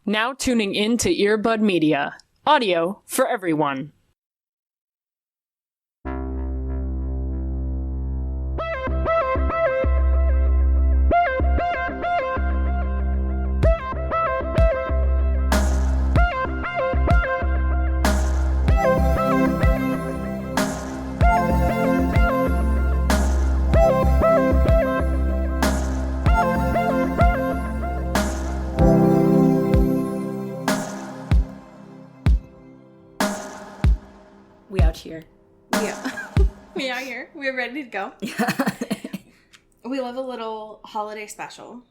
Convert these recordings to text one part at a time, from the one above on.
Now tuning in to Earbud Media. Audio for everyone. We out here. Yeah. We out here. We're ready to go. Yeah. We love a little holiday special.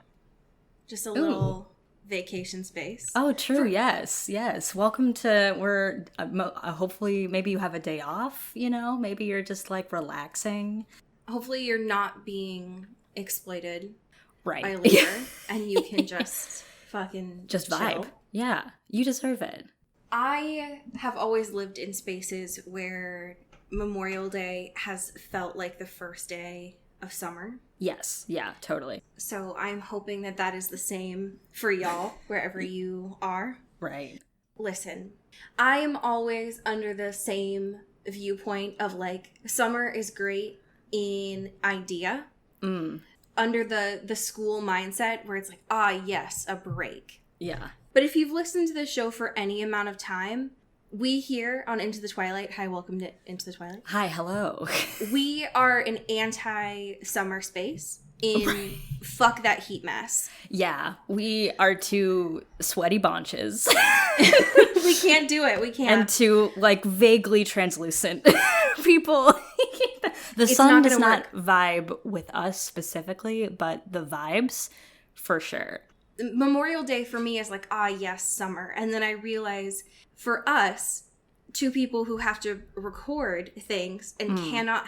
Just a little vacation space. Oh, true. Yes. Welcome to, we're, hopefully, maybe you have a day off, you know? Maybe you're just, like, relaxing. Hopefully you're not being exploited Right. by labor. And you can just fucking Just chill. vibe. Yeah. You deserve it. I have always lived in spaces where Memorial Day has felt like the first day of summer. Yes. Yeah, totally. So I'm hoping that that is the same for y'all, wherever you are. Right. Listen, I am always under the same viewpoint of, like, summer is great in idea. Under the school mindset where it's like, yes, a break. Yeah. But if you've listened to this show for any amount of time, we here on Into the Twilight, hi, welcome to Into the Twilight. Hi, hello. We are an anti-summer space in fuck that heat mess. Yeah, we are two sweaty bonches. We can't do it. We can't. And two, like, vaguely translucent people. The It's sun not does gonna not vibe with us specifically, but the vibes, for sure. Memorial Day for me is like, yes, summer. And then I realize for us, two people who have to record things and cannot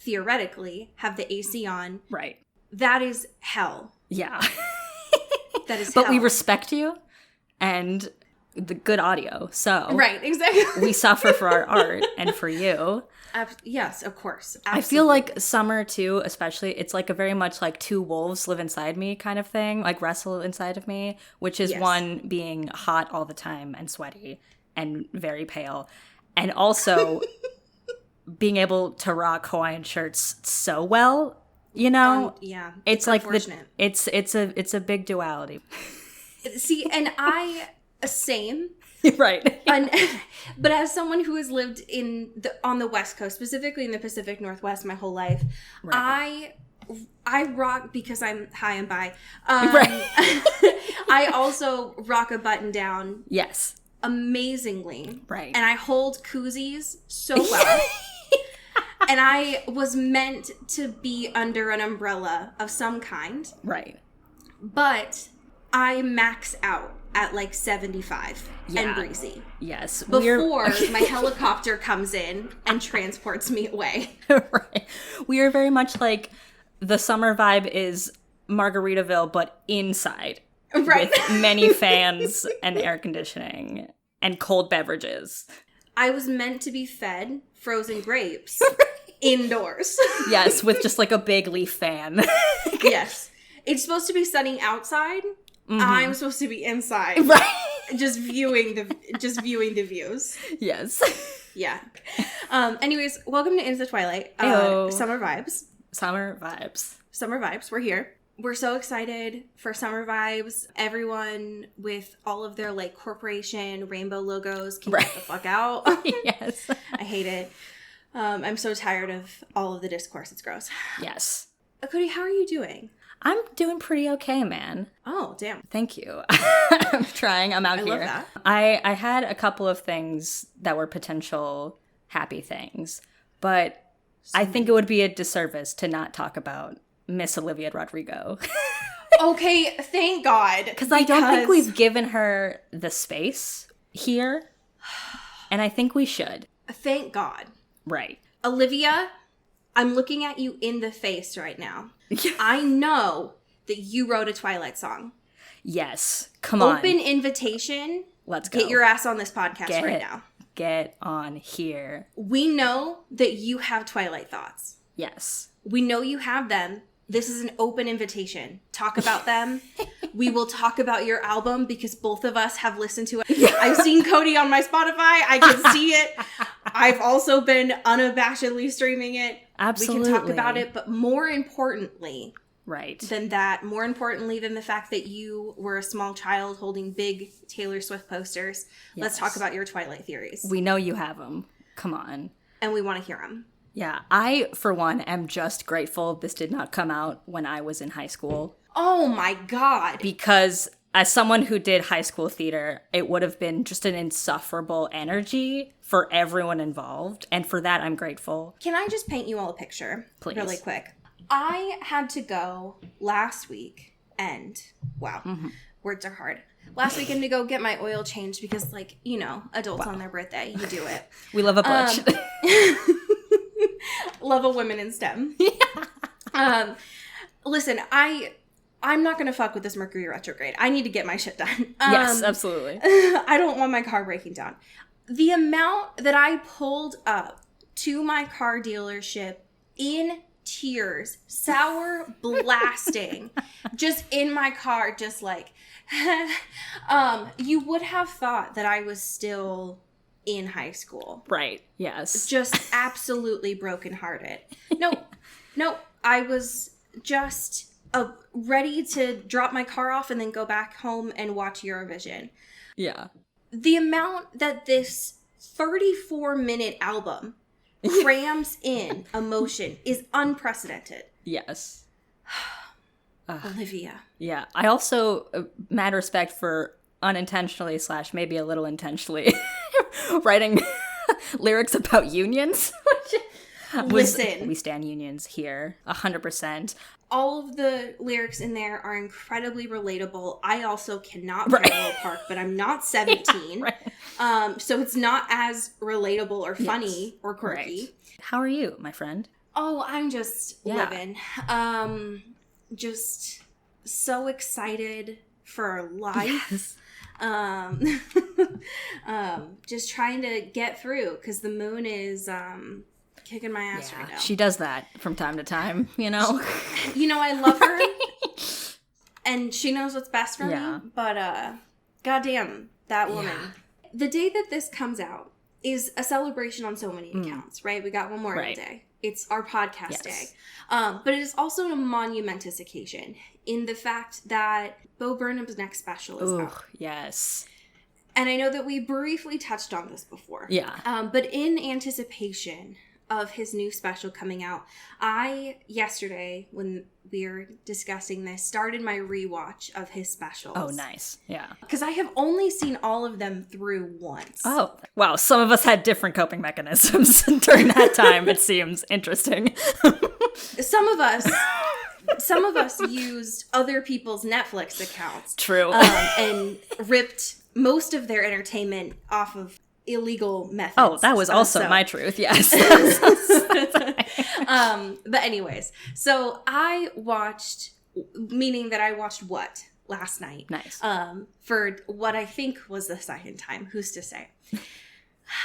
theoretically have the AC on. Right. That is hell. Yeah. That is But hell. we respect you and the good audio. So Right, exactly. we suffer for our art and for you. Yes, of course. I feel like summer too, especially, it's like a very much like two wolves live inside me kind of thing, like wrestle inside of me, which is one being hot all the time and sweaty and very pale, and also being able to rock Hawaiian shirts so well, you know. Yeah, it's like unfortunate. it's a big duality. See, and same. Right. But as someone who has lived on the West Coast, specifically in the Pacific Northwest my whole life, right. I rock because I'm high and bi. Right. I also rock a button down. Yes. Amazingly. Right. And I hold koozies so well. And I was meant to be under an umbrella of some kind. Right. But I max out at like 75 and breezy. Yes. Before my helicopter comes in and transports me away. Right. We are very much like the summer vibe is Margaritaville, but inside. Right. With many fans and air conditioning and cold beverages. I was meant to be fed frozen grapes indoors. Yes, with just like a big leaf fan. Yes. It's supposed to be sunny outside. Mm-hmm. I'm supposed to be inside. Right. Just viewing the views. Yes. Yeah. Anyways, welcome to Into the Twilight. Summer vibes. Summer vibes. Summer vibes. We're here. We're so excited for summer vibes. Everyone with all of their like corporation rainbow logos can get the fuck out. Yes. I hate it. I'm so tired of all of the discourse. It's gross. Yes. Cody, how are you doing? I'm doing pretty okay, man. Oh, damn. Thank you. I'm trying. I'm out here. I love that. I had a couple of things that were potential happy things, but I think it would be a disservice to not talk about Miss Olivia Rodrigo. Okay, thank God. Because I don't think we've given her the space here, and I think we should. Thank God. Right. Olivia, I'm looking at you in the face right now. I know that you wrote a Twilight song. Yes. Come on. Open invitation. Let's go. Get your ass on this podcast right now. Get on here. We know that you have Twilight thoughts. Yes. We know you have them This is an open invitation. Talk about them. We will talk about your album because both of us have listened to it. Yeah. I've seen Cody on my Spotify. I can see it. I've also been unabashedly streaming it. Absolutely. We can talk about it, but more importantly right. than that, more importantly than the fact that you were a small child holding big Taylor Swift posters, let's talk about your Twilight theories. We know you have them. Come on. And we want to hear them. Yeah, I, for one, am just grateful this did not come out when I was in high school. Oh my God. Because as someone who did high school theater, it would have been just an insufferable energy for everyone involved. And for that, I'm grateful. Can I just paint you all a picture? Please. Really quick. I had to go last week and, wow, words are hard. Last weekend to go get my oil changed because, like, you know, adults on their birthday, you do it. We love a butch. Love a women in STEM. Yeah. Listen, I'm not going to fuck with this Mercury retrograde. I need to get my shit done. Yes, absolutely. I don't want my car breaking down. The amount that I pulled up to my car dealership in tears, sour blasting, just in my car, just like, you would have thought that I was still in high school. Right. Yes. Just absolutely brokenhearted. No, I was just ready to drop my car off and then go back home and watch Eurovision. Yeah. The amount that this 34-minute album crams in emotion is unprecedented. Yes. Olivia. Yeah. I also, mad respect for unintentionally / maybe a little intentionally writing lyrics about unions. Listen. We stand unions here, 100%. All of the lyrics in there are incredibly relatable. I also cannot parallel park, but I'm not 17. Yeah, right. So it's not as relatable or funny or quirky. Right. How are you, my friend? Oh, I'm just living. Just so excited for life. Yes. Just trying to get through because the moon is kicking my ass right now. She does that from time to time, you know. You know, I love her, and she knows what's best for me. But goddamn, that woman. Yeah. The day that this comes out is a celebration on so many accounts, right? We got Memorial Day. It's our podcast day. But it is also a monumentous occasion in the fact that Bo Burnham's next special is out. Yes. And I know that we briefly touched on this before. Yeah. But in anticipation of his new special coming out, I, yesterday, when we were discussing this, started my rewatch of his specials. Oh, nice. Yeah. Because I have only seen all of them through once. Oh, wow. Some of us had different coping mechanisms during that time. It seems interesting. Some of us used other people's Netflix accounts. True. And ripped most of their entertainment off of illegal methods. Oh, that was also my truth, yes. But anyways, so I watched, meaning that I watched what? Last night. Nice. For what I think was the second time. Who's to say?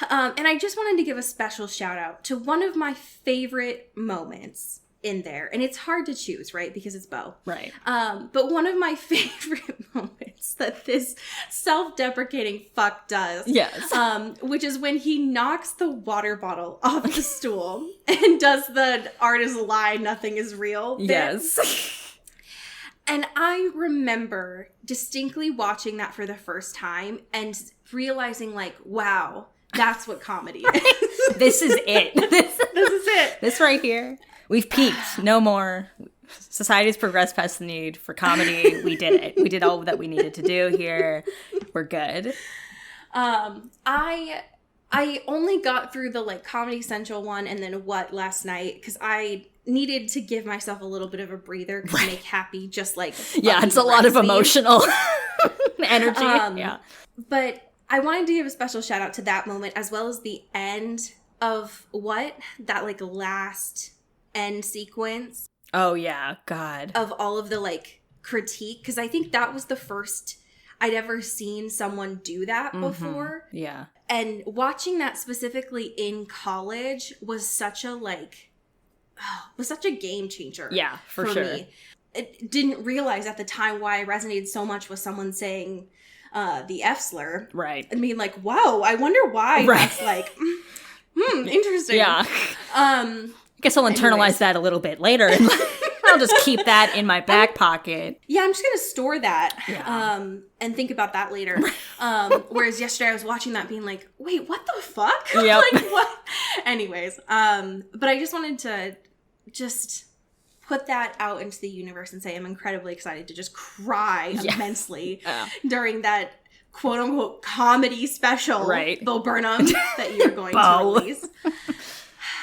And I just wanted to give a special shout out to one of my favorite moments in there. And it's hard to choose, right? Because it's Bo. Right. But one of my favorite moments that this self-deprecating fuck does. Yes. Which is when he knocks the water bottle off the stool and does the art is a lie, nothing is real bit. Yes. And I remember distinctly watching that for the first time and realizing like, wow, that's what comedy is. This is it. This is it. This right here. We've peaked. No more. Society's progressed past the need for comedy. We did it. We did all that we needed to do here. We're good. I only got through the like Comedy Central one and then What last night because I needed to give myself a little bit of a breather because Make Happy just like it's a lot of emotional energy. Yeah. But I wanted to give a special shout out to that moment as well as the end of What, that like last end sequence. Oh yeah, God. Of all of the like critique, because I think that was the first I'd ever seen someone do that before. Yeah. And watching that specifically in college was such a like was such a game changer. Yeah, for sure. Me. I didn't realize at the time why I resonated so much with someone saying the F slur. Right. I mean, like, wow, I wonder why that's like, interesting. Yeah. I guess I'll internalize that a little bit later. And I'll just keep that in my back pocket. Yeah, I'm just going to store that and think about that later. Whereas yesterday I was watching that being like, wait, what the fuck? Yep. Like, what? Anyways, but I just wanted to just put that out into the universe and say I'm incredibly excited to just cry immensely during that quote-unquote comedy special, right. Bo Burnham, that you're going to release.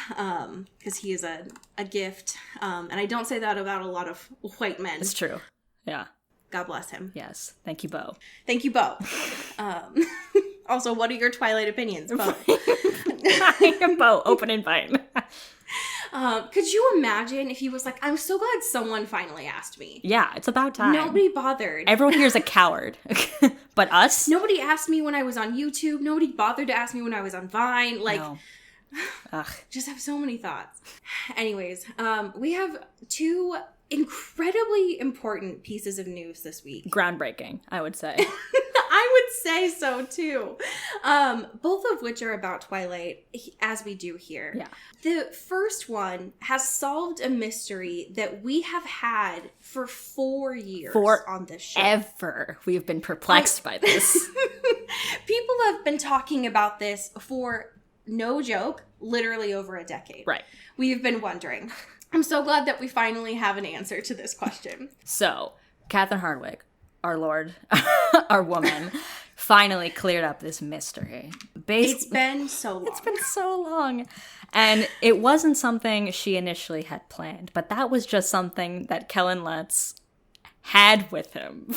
Because he is a gift. And I don't say that about a lot of white men. It's true. Yeah. God bless him. Yes. Thank you, Bo. Thank you, Bo. Also, what are your Twilight opinions, Bo? Bo, open invite. Could you imagine if he was like, I'm so glad someone finally asked me. Yeah, it's about time. Nobody bothered. Everyone here is a coward. But us? Nobody asked me when I was on YouTube. Nobody bothered to ask me when I was on Vine. Like, no. Just have so many thoughts. Anyways, we have 2 incredibly important pieces of news this week. Groundbreaking, I would say. I would say so too. Both of which are about Twilight, as we do here. Yeah. The first one has solved a mystery that we have had for 4 years on this show. Forever. We've been perplexed by this. People have been talking about this for, no joke, literally over a decade. Right. We've been wondering. I'm so glad that we finally have an answer to this question. So, Catherine Hardwicke, our lord, our woman, finally cleared up this mystery. It's been so long. It's been so long. And it wasn't something she initially had planned, but that was just something that Kellen Lutz had with him.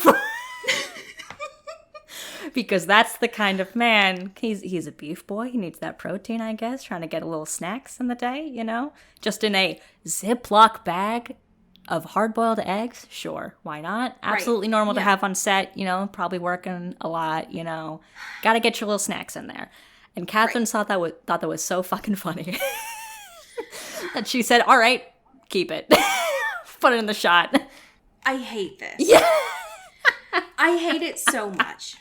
Because that's the kind of man, he's a beef boy, he needs that protein, I guess, trying to get a little snacks in the day, you know? Just in a Ziploc bag of hard-boiled eggs, sure, why not? Absolutely normal to have on set, you know, probably working a lot, you know. Gotta get your little snacks in there. And Catherine thought that was so fucking funny that she said, all right, keep it. Put it in the shot. I hate this. Yeah. I hate it so much.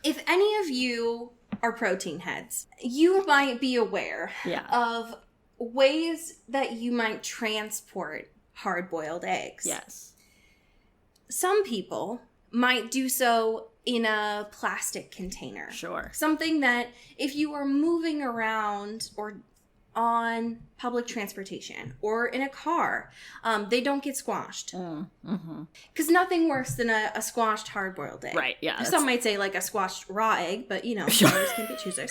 If any of you are protein heads, you might be aware of ways that you might transport hard-boiled eggs. Yes. Some people might do so in a plastic container. Sure. Something that if you are moving around or on public transportation or in a car, they don't get squashed. Because nothing worse than a squashed hard-boiled egg. Right, yeah. Some might say like a squashed raw egg, but you know, Sure. others can be choosers.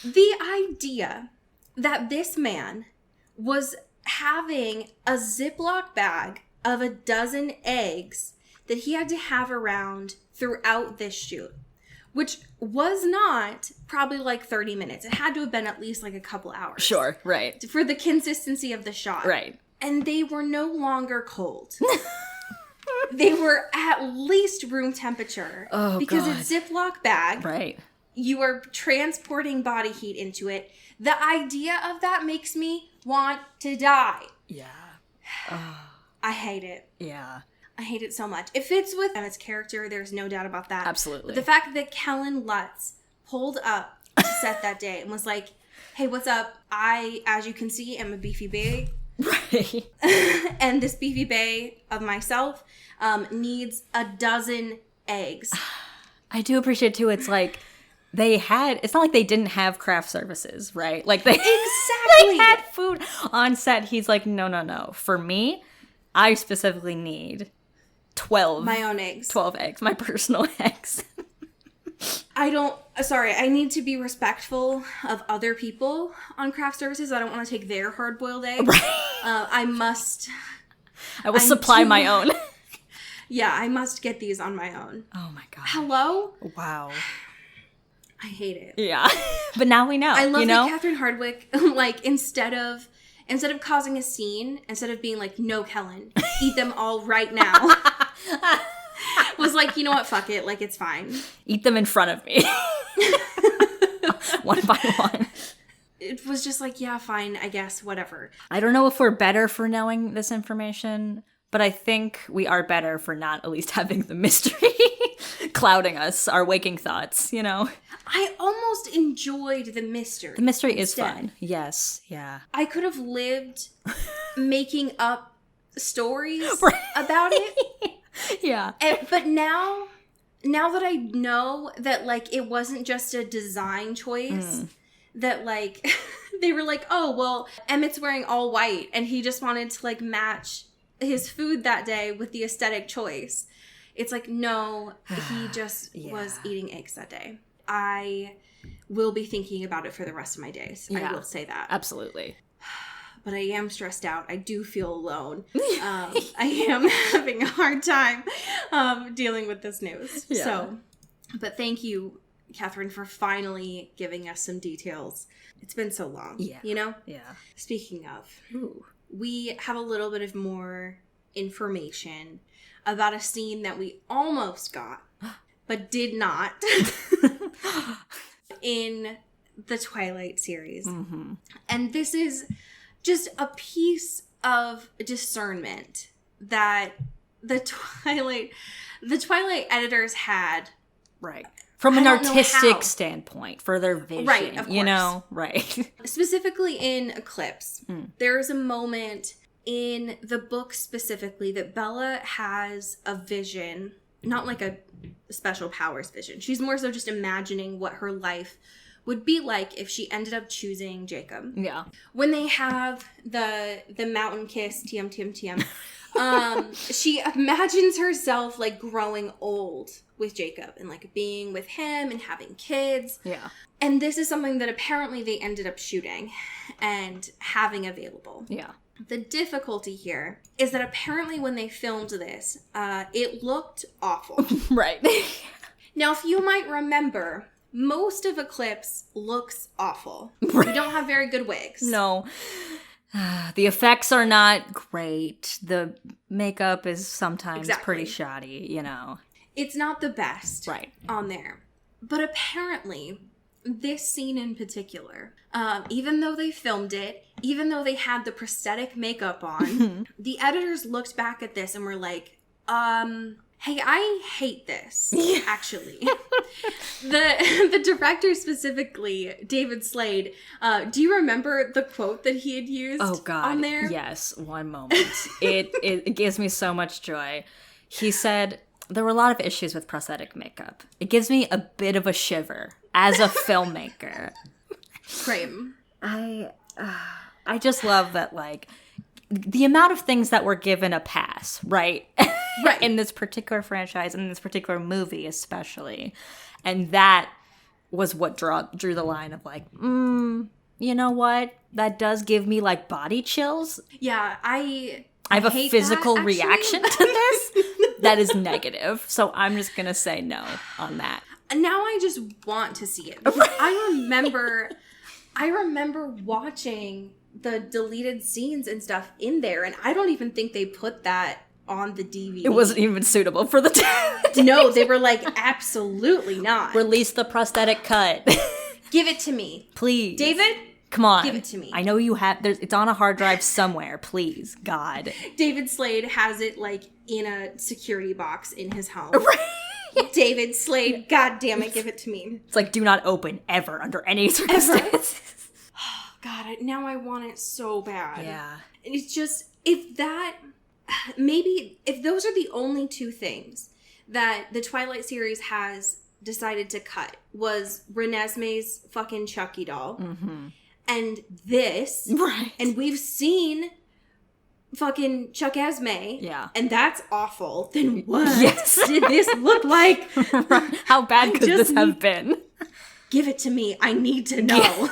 The idea that this man was having a Ziploc bag of a dozen eggs that he had to have around throughout this shoot, which was not probably like 30 minutes. It had to have been at least like a couple hours. Sure, right. For the consistency of the shot. Right. And they were no longer cold. They were at least room temperature. Oh, because God. it's Ziploc bag. Right. You are transporting body heat into it. The idea of that makes me want to die. Yeah. I hate it. Yeah. I hate it so much. It fits with Emmett's character. There's no doubt about that. Absolutely. But the fact that Kellen Lutz pulled up to set that day and was like, hey, what's up? I, as you can see, am a beefy bae. Right. And this beefy bae of myself needs a dozen eggs. I do appreciate, too, it's like, it's not like they didn't have craft services, right? Like, they had food on set. He's like, no. For me, I specifically need 12. My own eggs. 12 eggs, my personal eggs. I need to be respectful of other people on craft services. I don't want to take their hard-boiled eggs. Right. I will supply my own. Yeah, I must get these on my own. Oh my God. Hello? Wow. I hate it. Yeah. But now we know. I love you know? that Catherine Hardwicke, like, instead of causing a scene, instead of being like, no, Kellen, eat them all right now, was like, you know what, fuck it, like, it's fine. Eat them in front of me. One by one. it was just like, yeah, fine, I guess, whatever. I don't know if we're better for knowing this information, but I think we are better for not at least having the mystery clouding us, our waking thoughts, you know? I almost enjoyed the mystery. The mystery is instead. fun. Yes, yeah. I could have lived making up stories Right. about it. Yeah. But now that I know that, like, it wasn't just a design choice, that, like, they were like, oh, well, Emmett's wearing all white, and he just wanted to, like, match his food that day with the aesthetic choice. It's like, no, he just was eating eggs that day. I will be thinking about it for the rest of my days. Yeah. I will say that. Absolutely. But I am stressed out. I do feel alone. I am having a hard time dealing with this news. Yeah. So, but thank you, Catherine, for finally giving us some details. It's been so long, you know? Yeah. Speaking of, Ooh. we have a little bit of more information about a scene that we almost got, but did not in the Twilight series. Mm-hmm. And this is just a piece of discernment that the Twilight editors had. Right. From an artistic standpoint, for their vision. Right, of course. You know? Right. Specifically in Eclipse, there is a moment in the book specifically that Bella has a vision, not like a special powers vision. She's more so just imagining what her life would be like if she ended up choosing Jacob. Yeah. When they have the mountain kiss, TM, TM, TM, she imagines herself like growing old with Jacob and like being with him and having kids. Yeah. And this is something that apparently they ended up shooting and having available. Yeah. The difficulty here is that apparently when they filmed this, it looked awful. Right. Now, if you might remember, most of Eclipse looks awful. Right. We don't have very good wigs. No. The effects are not great. The makeup is sometimes pretty shoddy, you know. It's not the best on there. But apparently, this scene in particular, even though they filmed it, even though they had the prosthetic makeup on, the editors looked back at this and were like, hey, I hate this, actually. The director specifically, David Slade, do you remember the quote that he had used on there? Yes, one moment. It gives me so much joy. He said, there were a lot of issues with prosthetic makeup. It gives me a bit of a shiver as a filmmaker. Great. I just love that, like, the amount of things that were given a pass, right? Right. In this particular franchise, in this particular movie especially. And that was what drew the line of like, you know what? That does give me like body chills. Yeah, I have a physical reaction to this that is negative. So I'm just going to say no on that. Now I just want to see it. Because I remember watching the deleted scenes and stuff in there, and I don't even think they put that on the DVD. It wasn't even suitable for the DVD. No, they were like, absolutely not. Release the prosthetic cut. Give it to me. Please. David? Come on. Give it to me. I know you have, it's on a hard drive somewhere. Please, God. David Slade has it like in a security box in his home. Right. David Slade, God damn it, give it to me. It's like, do not open ever under any circumstances. God, now I want it so bad. Yeah. And it's just, if those are the only two things that the Twilight series has decided to cut, was Renesmee's fucking Chucky doll. Mm-hmm. And this. Right. And we've seen fucking Chuck Esme. Yeah. And that's awful. Then what did this look like? How bad could this have been? Give it to me. I need to know. Yeah.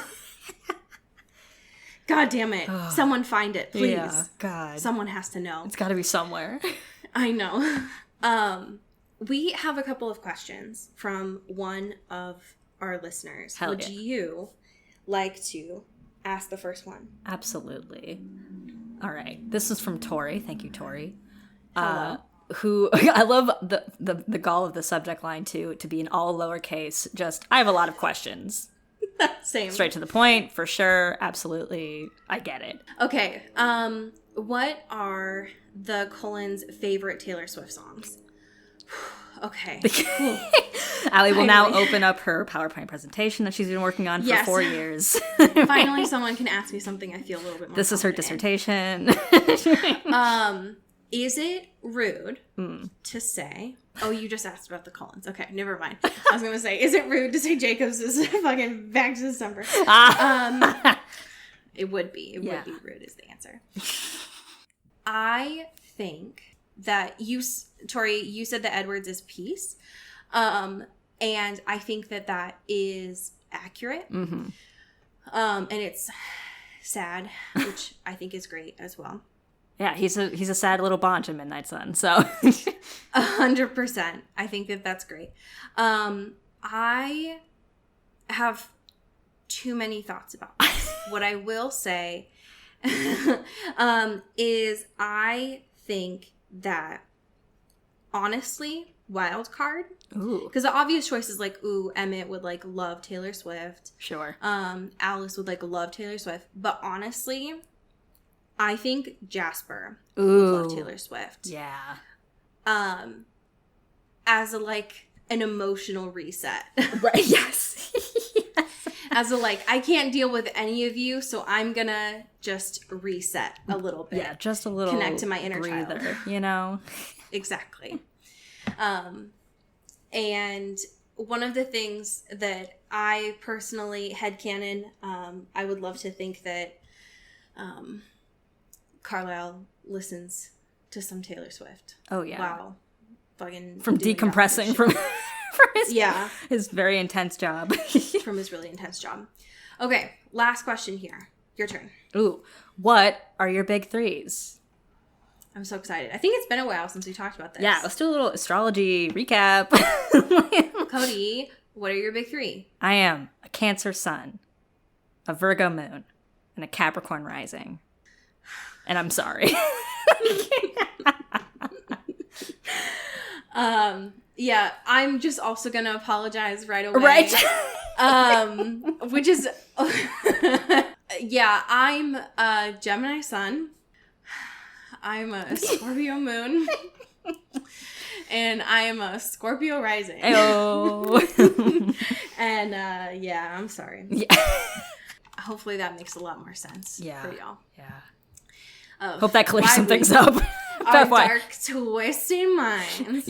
God damn it. Someone find it, please. Yeah, God. Someone has to know. It's got to be somewhere. I know. We have a couple of questions from one of our listeners. Would you like to ask the first one? Absolutely. All right. This is from Tori. Thank you, Tori. Hello. Who I love the gall of the subject line too, to be in all lowercase. Just, I have a lot of questions. Same. Straight to the point, for sure. Absolutely. I get it. Okay. What are the Cullens' favorite Taylor Swift songs? Okay. Allie will now open up her PowerPoint presentation that she's been working on for 4 years. Finally, someone can ask me something I feel a little bit more This is her dissertation. Is it rude to say... Oh, you just asked about the Cullens. Okay, never mind. I was going to say, is it rude to say Jacobs is fucking back to December? It would be. It would be rude is the answer. I think that Tori, you said that Edwards is peace. And I think that is accurate. Mm-hmm. And it's sad, which I think is great as well. Yeah, he's a sad little bunch in Midnight Sun, so 100%. I think that's great. I have too many thoughts about this. What I will say is I think that honestly, wild card. Because the obvious choice is like, Emmett would like love Taylor Swift. Sure. Alice would like love Taylor Swift. But honestly, I think Jasper would love Taylor Swift. Yeah. As a like an emotional reset. Right. Yes. As a like, I can't deal with any of you, so I'm gonna just reset a little bit. Yeah, just a little connect to my inner breather, child. You know? Exactly. And one of the things that I personally headcanon, I would love to think that Carlisle listens to some Taylor Swift. Oh yeah. Wow. Fucking from decompressing from his very intense job. From his really intense job. Okay, last question here. Your turn. Ooh. What are your big threes? I'm so excited. I think it's been a while since we talked about this. Yeah, let's do a little astrology recap. Cody, what are your big three? I am a Cancer sun, a Virgo moon, and a Capricorn rising. And I'm sorry. Yeah, I'm just also gonna apologize right away. Right. Which is yeah, I'm a Gemini sun. I'm a Scorpio moon. And I am a Scorpio rising. Oh. And yeah, I'm sorry. Yeah. Hopefully that makes a lot more sense for y'all. Yeah. Hope that clears some things up. Our dark, twisted minds.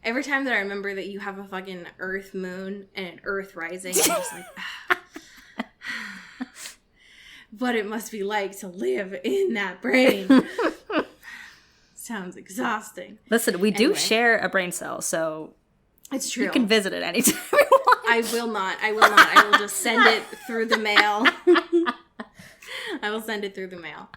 Every time that I remember that you have a fucking Earth moon and an Earth rising, I'm just like, what it must be like to live in that brain. Sounds exhausting. Listen, we do share a brain cell, so it's true. You can visit it anytime you want. I will not. I will just send it through the mail. I will send it through the mail.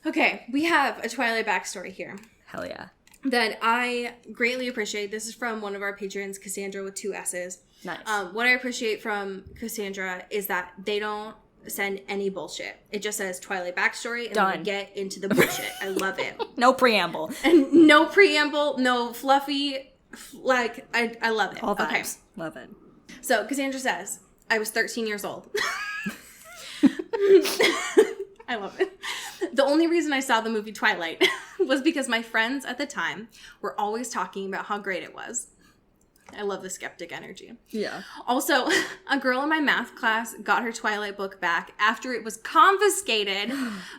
Okay, we have a Twilight backstory here. Hell yeah. That I greatly appreciate. This is from one of our patrons, Cassandra with 2 S's. Nice. What I appreciate from Cassandra is that they don't send any bullshit. It just says Twilight backstory and then we get into the bullshit. I love it. No preamble. And no preamble, no fluffy, like, I love it. All vibes. Okay. Love it. So Cassandra says, I was 13 years old. I love it. The only reason I saw the movie Twilight was because my friends at the time were always talking about how great it was. I love the skeptic energy. Yeah. Also, a girl in my math class got her Twilight book back after it was confiscated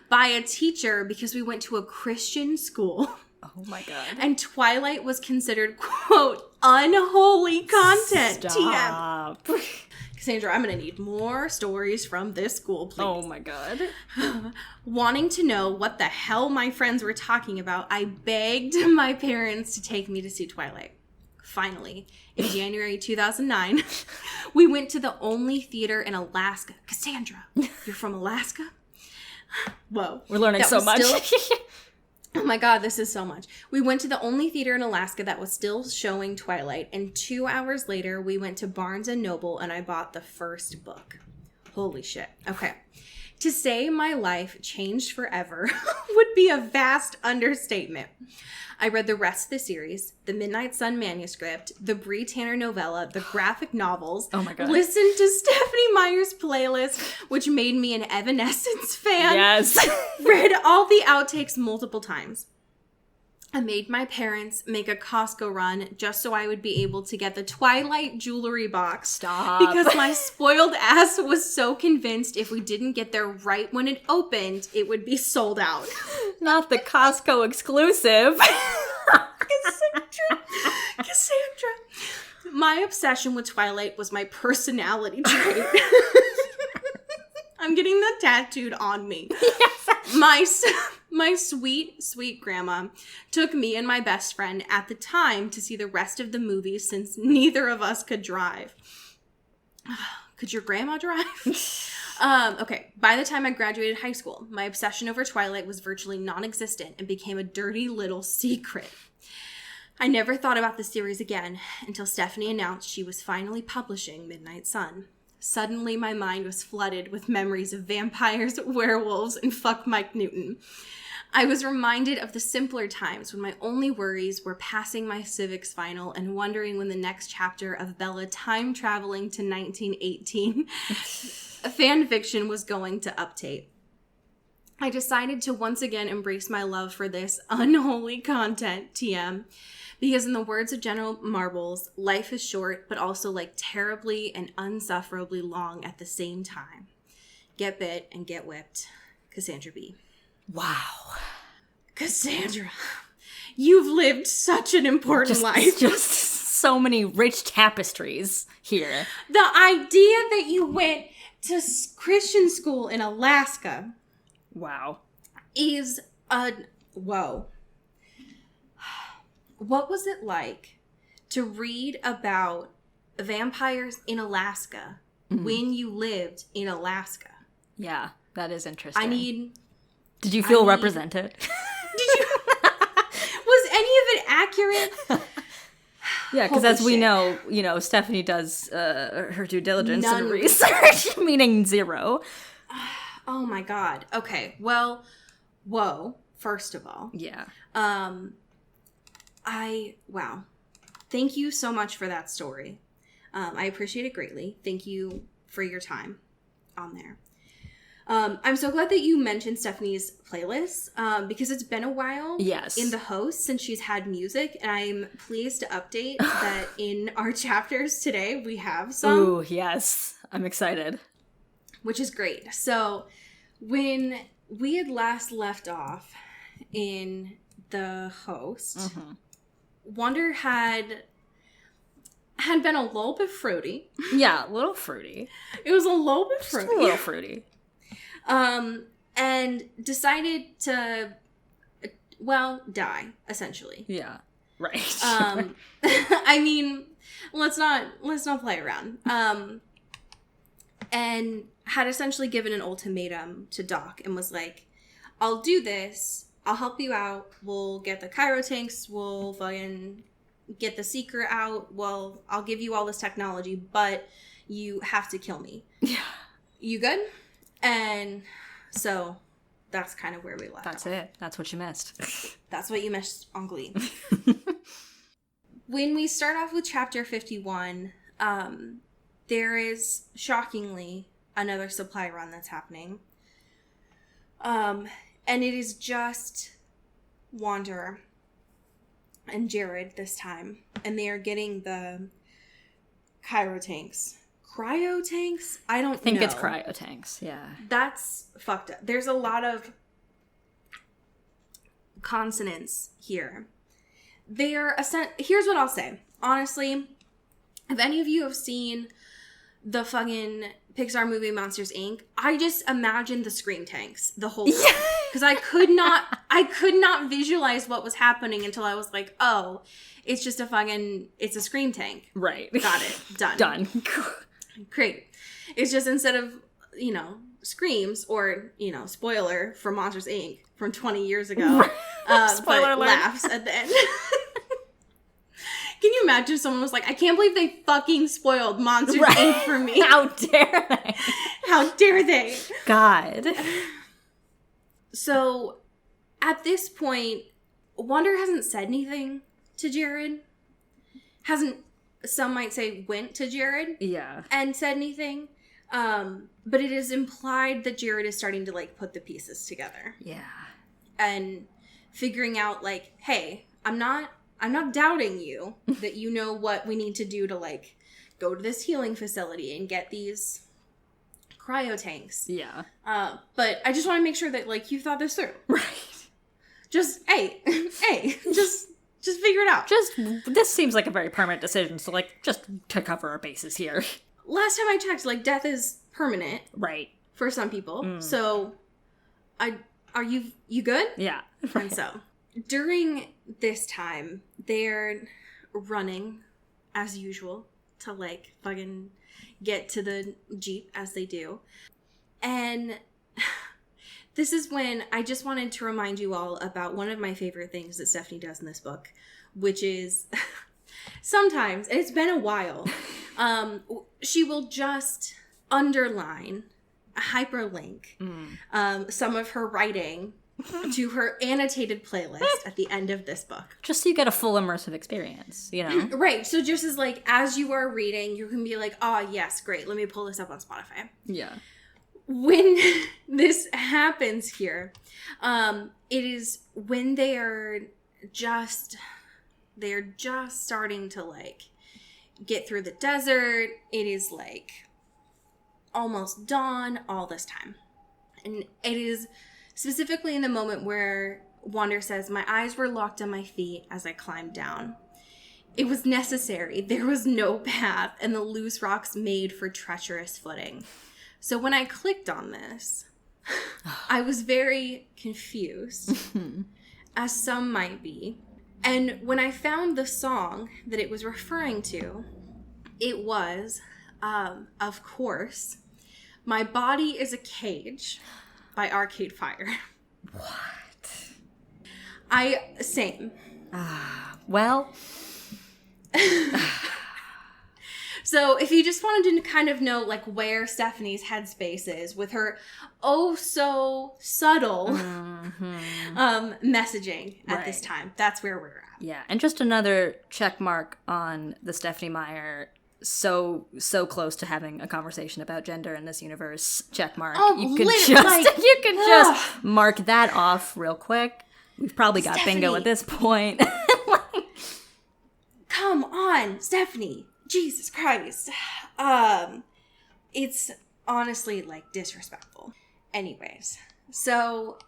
by a teacher because we went to a Christian school. Oh my God. And Twilight was considered, quote, unholy content. Stop. TM. Cassandra, I'm going to need more stories from this school, please. Oh my God. Wanting to know what the hell my friends were talking about, I begged my parents to take me to see Twilight. Finally, in January 2009, we went to the only theater in Alaska. Cassandra, you're from Alaska? Whoa. We're learning so much. Oh my God, this is so much. We went to the only theater in Alaska that was still showing Twilight, and 2 hours later, we went to Barnes & Noble, and I bought the first book. Holy shit. Okay. To say my life changed forever would be a vast understatement. I read the rest of the series, the Midnight Sun manuscript, the Bree Tanner novella, the graphic novels. Oh my God. Listened to Stephenie Meyer's playlist, which made me an Evanescence fan. Yes. Read all the outtakes multiple times. I made my parents make a Costco run just so I would be able to get the Twilight jewelry box. Stop. Because my spoiled ass was so convinced if we didn't get there right when it opened, it would be sold out. Not the Costco exclusive. Cassandra. My obsession with Twilight was my personality trait. I'm getting that tattooed on me. Yes. My sweet, sweet grandma took me and my best friend at the time to see the rest of the movies since neither of us could drive. Could your grandma drive? Okay, by the time I graduated high school, my obsession over Twilight was virtually non-existent and became a dirty little secret. I never thought about the series again until Stephenie announced she was finally publishing Midnight Sun. Suddenly, my mind was flooded with memories of vampires, werewolves, and fuck Mike Newton. I was reminded of the simpler times when my only worries were passing my civics final and wondering when the next chapter of Bella time traveling to 1918 fan fiction was going to update. I decided to once again embrace my love for this unholy content, TM, because in the words of General Marbles, life is short, but also like terribly and unsufferably long at the same time. Get bit and get whipped. Cassandra B. Wow. Cassandra, you've lived such an important life. Just so many rich tapestries here. The idea that you went to Christian school in Alaska. Wow. Is a whoa. What was it like to read about vampires in Alaska when you lived in Alaska? Yeah, that is interesting. Did you feel represented? Did you? Was any of it accurate? Yeah, because as we know, Stephenie does her due diligence and research, meaning zero. Oh my God. Okay. Well, whoa. First of all. Yeah. Wow. Thank you so much for that story. I appreciate it greatly. Thank you for your time on there. I'm so glad that you mentioned Stephenie's playlist because it's been a while in the host since she's had music, and I'm pleased to update that in our chapters today we have some. Ooh, yes. I'm excited. Which is great. So when we had last left off in the host, Wonder had been a little bit fruity. Yeah, a little fruity. It was a little bit fruity. Just a little fruity. And decided to, die, essentially. Yeah. Right. I mean, let's not play around. And had essentially given an ultimatum to Doc and was like, I'll do this. I'll help you out. We'll get the Cairo tanks. We'll fucking get the Seeker out. Well, I'll give you all this technology, but you have to kill me. Yeah. You good? And so that's kind of where we left. That's it. That's what you missed. That's what you missed on Glee. When we start off with chapter 51, there is shockingly another supply run that's happening. And it is just Wander and Jared this time. And they are getting the Cairo tanks. Cryo tanks? I think it's cryo tanks, yeah. That's fucked up. There's a lot of consonants here. Here's what I'll say. Honestly, if any of you have seen the fucking Pixar movie Monsters, Inc., I just imagined the Scream tanks the whole time. Because I could not visualize what was happening until I was like, oh, it's just it's a Scream tank. Right. Got it. Done. Great. It's just instead of, screams or, spoiler for Monsters, Inc. from 20 years ago. Spoiler alert. Laughs at the end. Can you imagine if someone was like, I can't believe they fucking spoiled Monsters Inc. for me. How dare they? How dare they? God. So, at this point, Wander hasn't said anything to Jared. Hasn't, some might say, went to Jared. Yeah. And said anything. But it is implied that Jared is starting to, like, put the pieces together. Yeah. And figuring out, like, hey, I'm not doubting you that you know what we need to do to, like, go to this healing facility and get these cryo tanks. Yeah. But I just want to make sure that, like, you thought this through. Right. Just, hey, just figure it out. This seems like a very permanent decision, so, like, just to cover our bases here. Last time I checked, like, death is permanent. Right. For some people. So, are you good? Yeah. And so, during this time, they're running, as usual, to, like, fucking get to the Jeep, as they do. And this is when I just wanted to remind you all about one of my favorite things that Stephanie does in this book, which is sometimes, and it's been a while, she will just underline, hyperlink some of her writing to her annotated playlist at the end of this book. Just so you get a full immersive experience, you know? Right. So just as, like, as you are reading, you can be like, oh, yes, great. Let me pull this up on Spotify. Yeah. When this happens here, it is when they're just starting to, like, get through the desert. It is, like, almost dawn all this time. And it is specifically in the moment where Wander says, my eyes were locked on my feet as I climbed down. It was necessary. There was no path, and the loose rocks made for treacherous footing. So when I clicked on this, I was very confused, as some might be. And when I found the song that it was referring to, it was, of course, My Body is a Cage by Arcade Fire. What? Same. Well. So if you just wanted to kind of know, like, where Stephanie's headspace is with her so subtle messaging at this time, that's where we're at. Yeah, and just another check mark on the Stephanie Meyer so close to having a conversation about gender in this universe check mark. Oh, you can just mark that off real quick. We've probably got Stephanie. bingo at this point. Come on, Stephanie. Jesus Christ. It's honestly, like, disrespectful. Anyways, so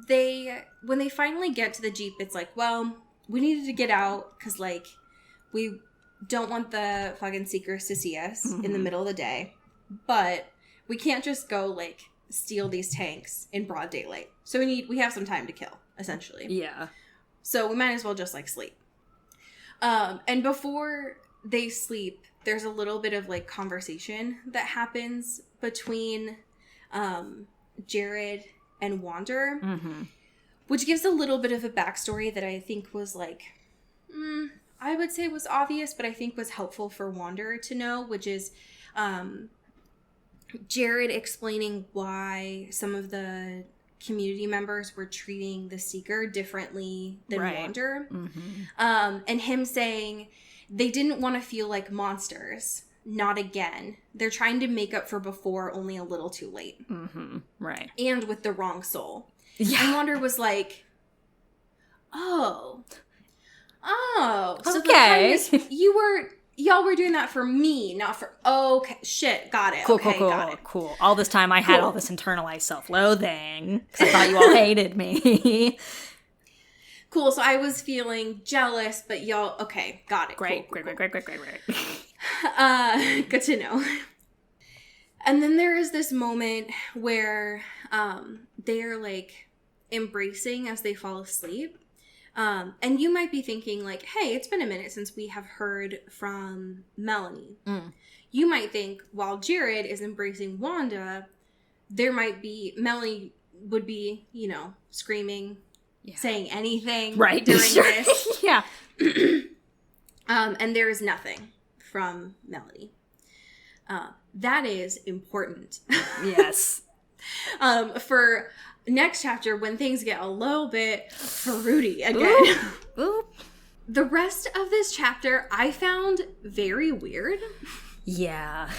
when they finally get to the Jeep, it's like, well, we needed to get out because, like, we don't want the fucking Seekers to see us in the middle of the day, but we can't just go, like, steal these tanks in broad daylight. So we have some time to kill, essentially. Yeah. So we might as well just, like, sleep. And before they sleep, there's a little bit of, like, conversation that happens between Jared and Wander, which gives a little bit of a backstory that I think was, like, I would say was obvious, but I think was helpful for Wander to know, which is Jared explaining why some of the community members were treating the Seeker differently than Wander. And him saying they didn't want to feel like monsters. Not again. They're trying to make up for before, only a little too late. Right. And with the wrong soul. Yeah. And Wander was like, oh. So okay. y'all were doing that for me, not for, okay, shit, got it. Cool. All this time I had all this internalized self-loathing because I thought you all hated me. Cool, so I was feeling jealous, but y'all, okay, got it. Great. Good to know. And then there is this moment where they're, like, embracing as they fall asleep. And you might be thinking, like, hey, it's been a minute since we have heard from Melanie. You might think while Jared is embracing Wanda, Melanie would be, you know, screaming, saying anything during this. Yeah. And there is nothing from Melody. That is important. Yes. For next chapter, when things get a little bit fruity again. Ooh. The rest of this chapter I found very weird. Yeah.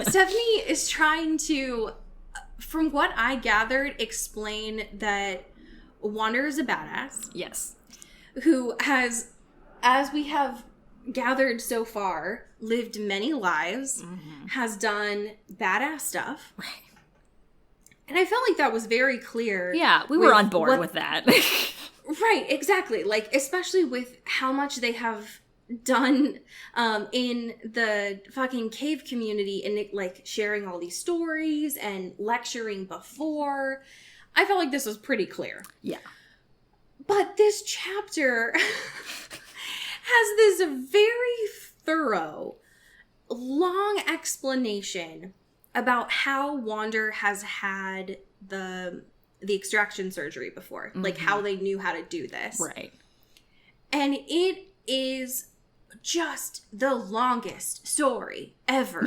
Stephanie is trying to, from what I gathered, explain that Wander is a badass. Yes. Who has, as we have gathered so far, lived many lives, has done badass stuff. Right. And I felt like that was very clear. Yeah, we were on board with that. Right, exactly. Like, especially with how much they have done in the fucking cave community and, like, sharing all these stories and lecturing before. I felt like this was pretty clear. Yeah. But this chapter has this very thorough, long explanation about how Wander has had the extraction surgery before. Like, how they knew how to do this. Right. And it is just the longest story ever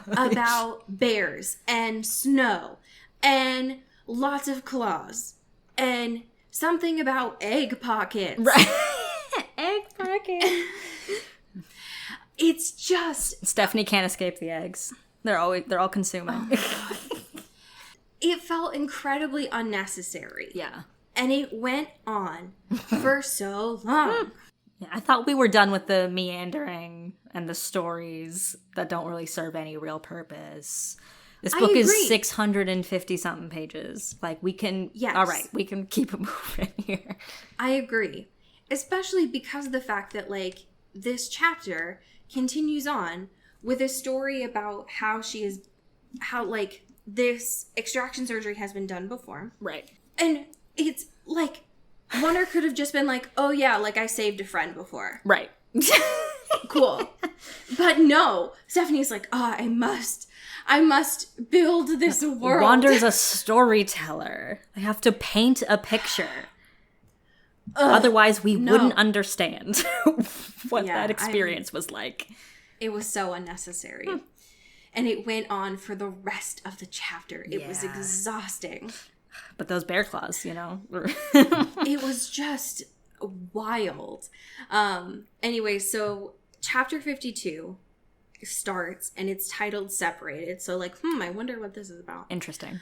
about bears and snow and lots of claws and something about egg pockets. Right. Egg pockets. It's just... Stephanie can't escape the eggs. They're all consuming. It felt incredibly unnecessary. Yeah. And it went on for so long. Yeah, I thought we were done with the meandering and the stories that don't really serve any real purpose. This book is 650 something pages. Like, we can... Yes. All right, we can keep it moving here. I agree. Especially because of the fact that, like, this chapter continues on with a story about how this extraction surgery has been done before. Right. And it's like, Wander could have just been like, oh yeah, like I saved a friend before. Right. Cool. But no, Stephanie's like, oh, I must build this world. Wander's a storyteller. They have to paint a picture. Otherwise, we wouldn't understand what that experience was like. It was so unnecessary. And it went on for the rest of the chapter. It was exhausting. But those bear claws, you know. It was just wild. Anyway, so chapter 52 starts and it's titled Separated. So like, I wonder what this is about. Interesting.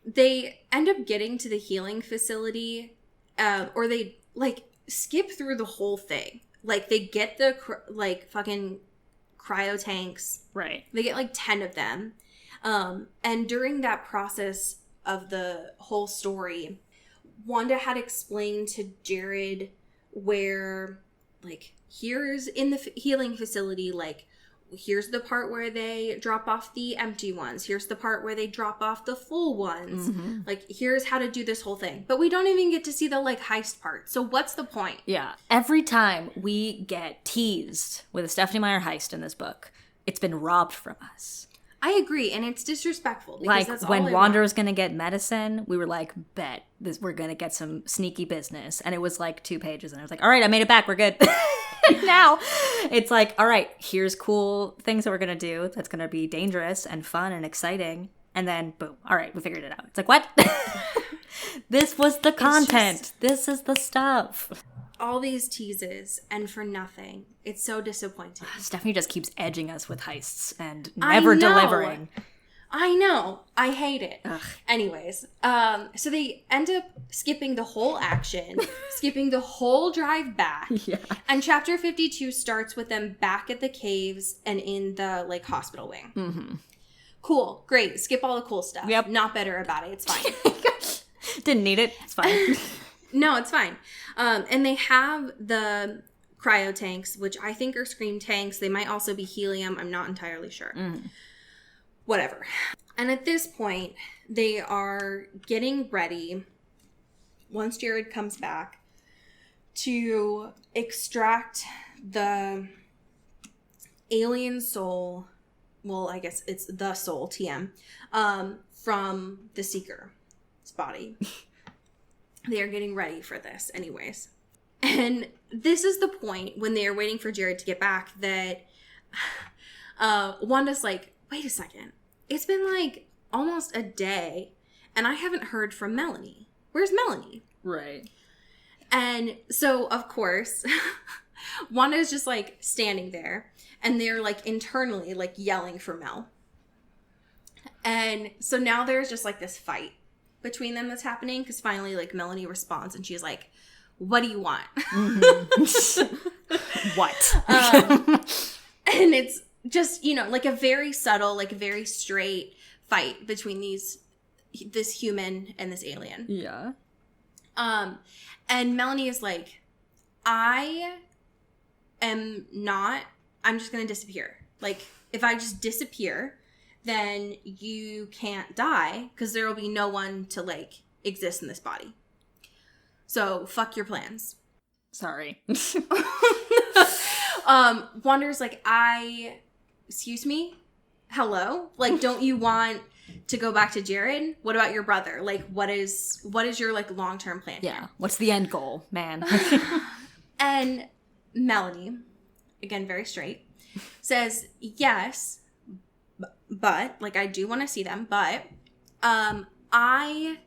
They end up getting to the healing facility, or they like skip through the whole thing. Like they get the fucking cryo tanks. Right. They get like 10 of them. And during that process of the whole story, Wanda had explained to Jared where, like, here's in the healing facility, like, here's the part where they drop off the empty ones. Here's the part where they drop off the full ones. Mm-hmm. Like, here's how to do this whole thing. But we don't even get to see the, like, heist part. So what's the point? Yeah. Every time we get teased with a Stephanie Meyer heist in this book, it's been robbed from us. I agree, and it's disrespectful. Like, that's when Wander was going to get medicine, we were like, bet, we're going to get some sneaky business. And it was like 2 pages, and I was like, all right, I made it back, we're good. Now, it's like, all right, here's cool things that we're going to do that's going to be dangerous and fun and exciting. And then, boom, all right, we figured it out. It's like, what? This was the content. This is the stuff. All these teases, and for nothing. It's so disappointing. Stephanie just keeps edging us with heists and never delivering. I know. I hate it. Ugh. Anyways, so they end up skipping the whole action, skipping the whole drive back. Yeah. And chapter 52 starts with them back at the caves and in the, like, hospital wing. Mm-hmm. Cool. Great. Skip all the cool stuff. Yep. Not better about it. It's fine. Didn't need it. It's fine. No, it's fine. And they have the cryo tanks, which I think are scream tanks. They might also be helium. I'm not entirely sure. Whatever. And at this point, they are getting ready, once Jared comes back, to extract the alien soul. Well, I guess it's the soul, TM, from the Seeker's body. They are getting ready for this anyways. And this is the point when they are waiting for Jared to get back that Wanda's like, wait a second. It's been like almost a day and I haven't heard from Melanie. Where's Melanie? Right. And so, of course, Wanda is just like standing there and they're like internally like yelling for Mel. And so now there's just like this fight between them that's happening because finally like Melanie responds and she's like, what do you want? Mm-hmm. What? And it's just, you know, like a very subtle, like very straight fight between this human and this alien. Yeah. And Melanie is like, I'm just going to disappear. Like, if I just disappear, then you can't die because there will be no one to like exist in this body. So fuck your plans. Sorry. Wander's like, excuse me? Hello? Like, don't you want to go back to Jared? What about your brother? Like, what is your like long-term plan? Yeah. Here? What's the end goal, man? And Melanie, again, very straight, says, yes, but like, I do want to see them, but, I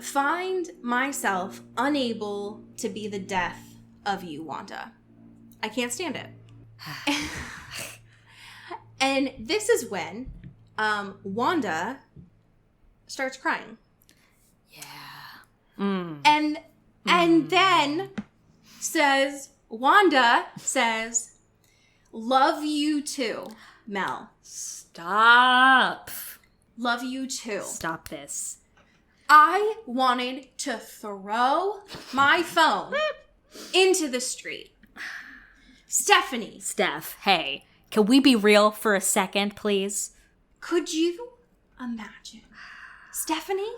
find myself unable to be the death of you, Wanda. I can't stand it. And this is when Wanda starts crying. Yeah. Mm. And then Wanda says, love you too, Mel. Stop. Love you too. Stop this. I wanted to throw my phone into the street. Stephanie. Steph, hey, can we be real for a second, please? Could you imagine? Stephanie?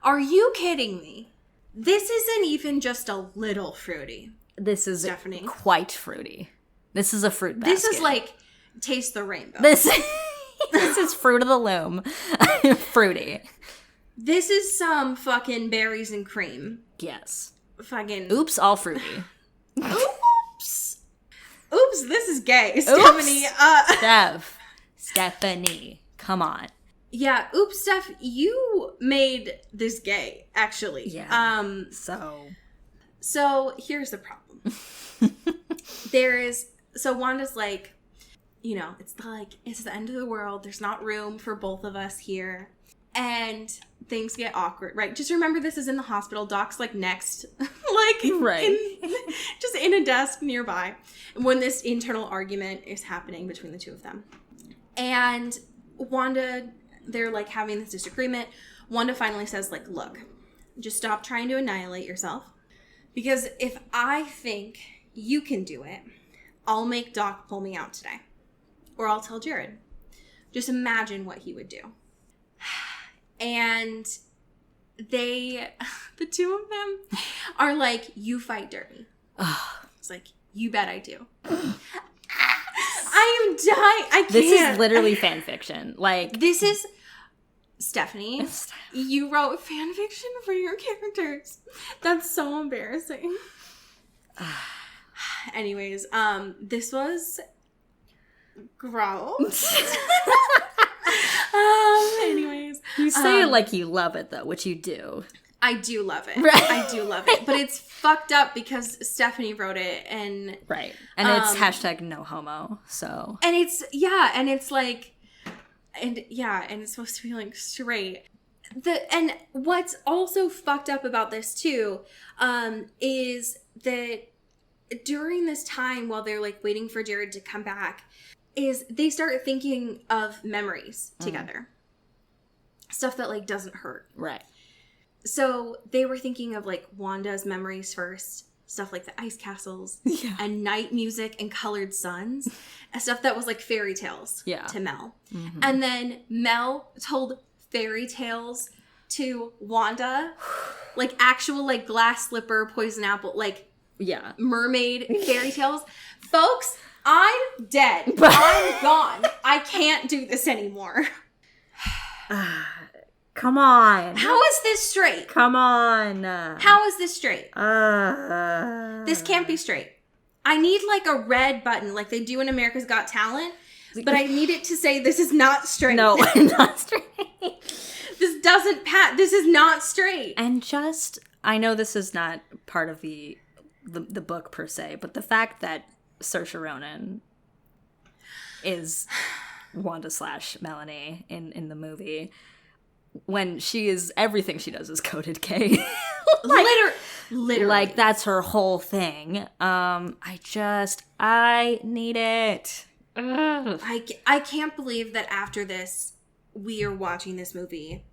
Are you kidding me? This isn't even just a little fruity. This is Stephanie. Quite fruity. This is a fruit basket. This is like taste the rainbow. This is fruit of the loom. Fruity. This is some fucking berries and cream. Yes. Fucking. Oops, all fruity. Oops. Oops, this is gay. Oops. Stephanie. Stephanie, come on. Yeah, oops, Steph, you made this gay, actually. Yeah. So here's the problem. So Wanda's like, you know, it's the end of the world. There's not room for both of us here. And things get awkward, right? Just remember this is in the hospital. Doc's like next, like right. just in a desk nearby when this internal argument is happening between the two of them. And Wanda, they're like having this disagreement. Wanda finally says like, look, just stop trying to annihilate yourself. Because if I think you can do it, I'll make Doc pull me out today. Or I'll tell Jared. Just imagine what he would do. And the two of them are like, you fight dirty. It's like, you bet I do. I am dying. I can't. This is literally fan fiction. Like, this is Stephanie. You wrote fan fiction for your characters. That's so embarrassing. Anyways, this was gross. Anyways, you say it like you love it though, which you do. I do love it. Right. I do love it. But it's fucked up because Stephanie wrote it and right. And it's hashtag no homo. So and it's and it's like and it's supposed to be like straight. And what's also fucked up about this too, is that during this time while they're like waiting for Jared to come back, is they start thinking of memories together. Stuff that like doesn't hurt. Right. So they were thinking of like Wanda's memories first, stuff like the ice castles and night music and colored suns, and stuff that was like fairy tales to Mel. Mm-hmm. And then Mel told fairy tales to Wanda, like actual like glass slipper, poison apple, like mermaid fairy tales. Folks, I'm dead. I'm gone. I can't do this anymore. Come on. How is this straight? Come on. How is this straight? This can't be straight. I need like a red button like they do in America's Got Talent, but I need it to say this is not straight. No, not straight. This doesn't this is not straight. And just, I know this is not part of the book per se, but the fact that Saoirse Ronan is Wanda / Melanie in the movie, when she is, everything she does is coded K. Literally. Like, that's her whole thing. I need it. I can't believe that after this, we are watching this movie.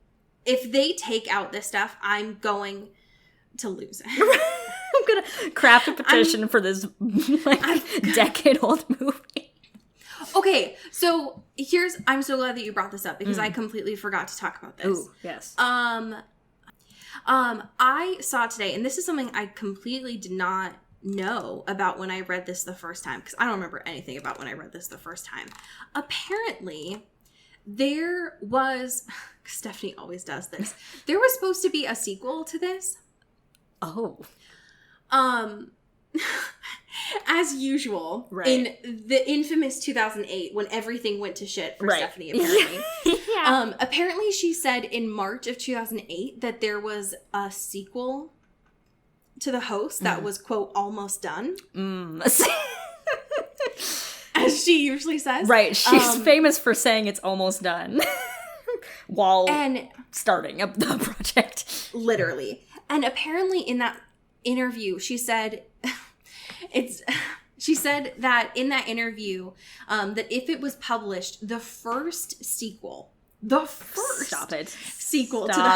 If they take out this stuff, I'm going to lose it. I'm going to craft a petition for this, decade-old movie. Okay, so I'm so glad that you brought this up because I completely forgot to talk about this. Ooh, yes. I saw today, and this is something I completely did not know about when I read this the first time, because I don't remember anything about when I read this the first time. Apparently, there was, Stephanie always does this, there was supposed to be a sequel to this. Oh. As usual, right. in the infamous 2008, when everything went to shit for Stephanie, apparently. Yeah. Apparently, she said in March of 2008 that there was a sequel to The Host that was, quote, almost done. As she usually says. Right. She's famous for saying it's almost done while starting up the project. Literally. And apparently in that interview, she said... She said that in that interview, that if it was published, the first sequel to The